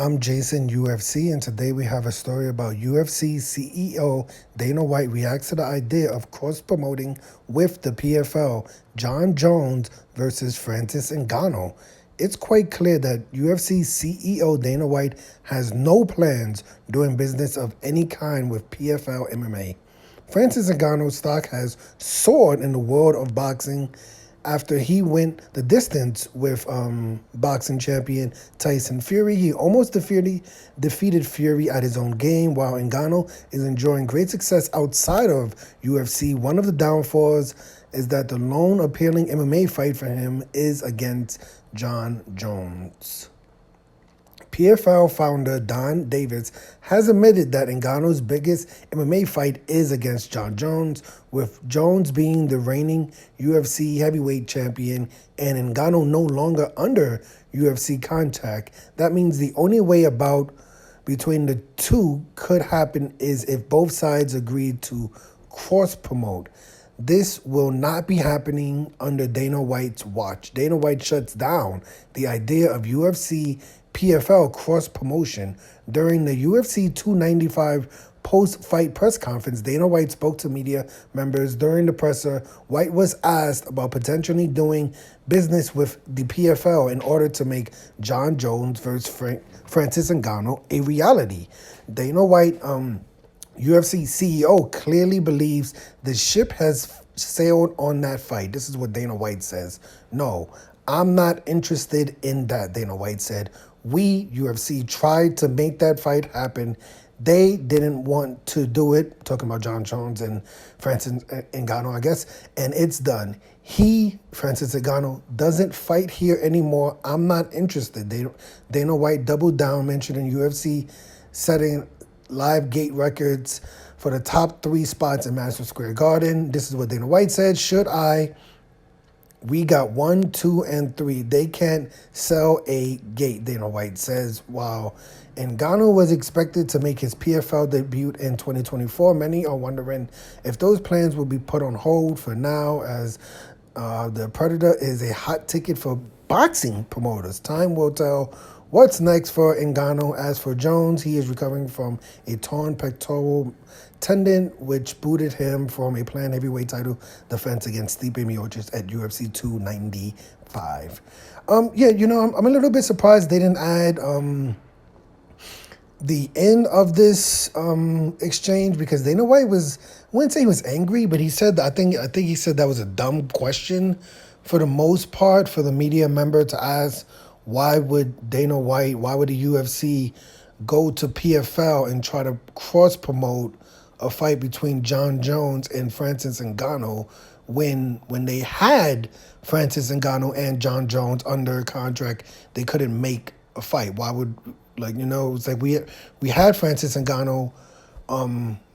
I'm Jason UFC, and today we have a story about UFC CEO Dana White reacts to the idea of cross-promoting with the PFL, Jon Jones versus Francis Ngannou. It's quite clear that UFC CEO Dana White has no plans doing business of any kind with PFL MMA. Francis Ngannou's stock has soared in the world of boxing after he went the distance with boxing champion Tyson Fury. He almost defeated Fury at his own game, while Ngannou is enjoying great success outside of UFC. One of the downfalls is that the lone appealing MMA fight for him is against Jon Jones. PFL founder Don Davis has admitted that Ngannou's biggest MMA fight is against Jon Jones, with Jones being the reigning UFC heavyweight champion and Ngannou no longer under UFC contract. That means the only way about between the two could happen is if both sides agreed to cross-promote. This will not be happening under Dana White's watch. Dana White shuts down the idea of UFC PFL cross-promotion. During the UFC 295 post-fight press conference, Dana White spoke to media members. During the presser, White was asked about potentially doing business with the PFL in order to make Jon Jones versus Francis Ngannou a reality. Dana White, UFC CEO, clearly believes the ship has sailed on that fight. This is what Dana White says. No, I'm not interested in that, Dana White said. We, UFC, tried to make that fight happen. They didn't want to do it, talking about Jon Jones and Francis Ngannou, I guess, and it's done. Francis Ngannou, doesn't fight here anymore. I'm not interested. Dana White doubled down, mentioning UFC setting live gate records for the top 3 spots in Madison Square Garden. This is what Dana White said. We got 1, 2, and 3. They can't sell a gate, Dana White says. While Ngannou was expected to make his PFL debut in 2024, many are wondering if those plans will be put on hold for now, as the Predator is a hot ticket for boxing promoters. Time will tell what's next for Ngannou. As for Jones, he is recovering from a torn pectoral tendon, which booted him from a planned heavyweight title defense against Stipe Miocic at UFC 295. I'm a little bit surprised they didn't add the end of this exchange, because Dana White I wouldn't say he was angry, but he said, I think he said that was a dumb question for the most part for the media member to ask. Why would the UFC go to PFL and try to cross-promote a fight between Jon Jones and Francis Ngannou when they had Francis Ngannou and Jon Jones under contract? They couldn't make a fight. Why would, it's like we had Francis Ngannou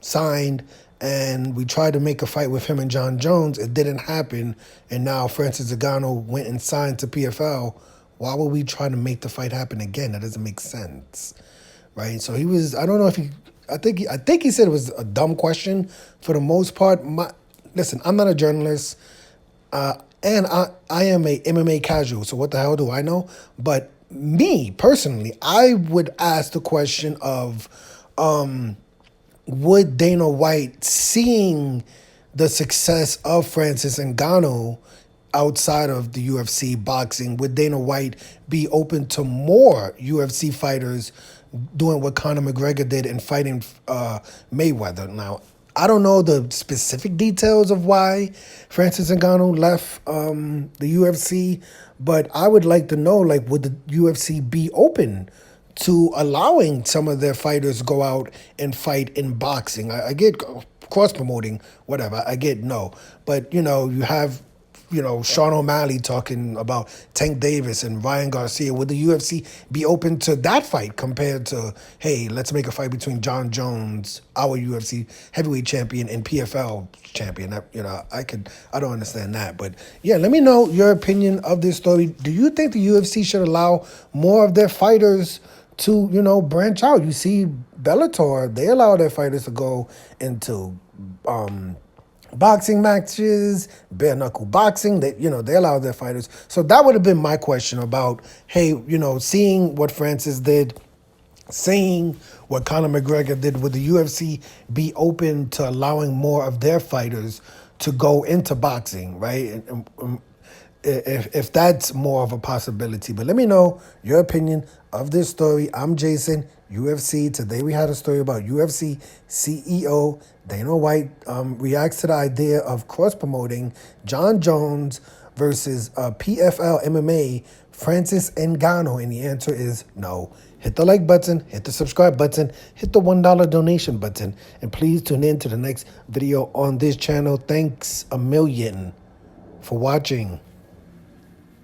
signed, and we tried to make a fight with him and Jon Jones. It didn't happen, and now Francis Ngannou went and signed to PFL. Why would we try to make the fight happen again? That doesn't make sense, right? So he was, I don't know if he, I think he said it was a dumb question for the most part. Listen, I'm not a journalist, and I am a MMA casual, so what the hell do I know? But me, personally, I would ask the question of, would Dana White, seeing the success of Francis Ngannou outside of the UFC boxing, would Dana White be open to more UFC fighters doing what Conor McGregor did and fighting Mayweather? Now, I don't know the specific details of why Francis Ngannou left the UFC, but I would like to know, would the UFC be open to allowing some of their fighters to go out and fight in boxing? I get cross-promoting, whatever. I get no. But, you have Sean O'Malley talking about Tank Davis and Ryan Garcia. Would the UFC be open to that fight compared to, hey, let's make a fight between Jon Jones, our UFC heavyweight champion, and PFL champion? I don't understand that. But yeah, let me know your opinion of this story. Do you think the UFC should allow more of their fighters to, branch out? You see Bellator, they allow their fighters to go into boxing matches, bare knuckle boxing. They allow their fighters. So that would have been my question about, hey, seeing what Francis did Seeing what Conor McGregor did with the UFC be open to allowing more of their fighters to go into boxing, right? If that's more of a possibility. But let me know your opinion of this story. I'm Jason, UFC. Today we had a story about UFC CEO Dana White reacts to the idea of cross-promoting Jon Jones versus PFL MMA Francis Ngannou, and the answer is no. Hit the like button, hit the subscribe button, hit the $1 donation button, and please tune in to the next video on this channel. Thanks a million for watching.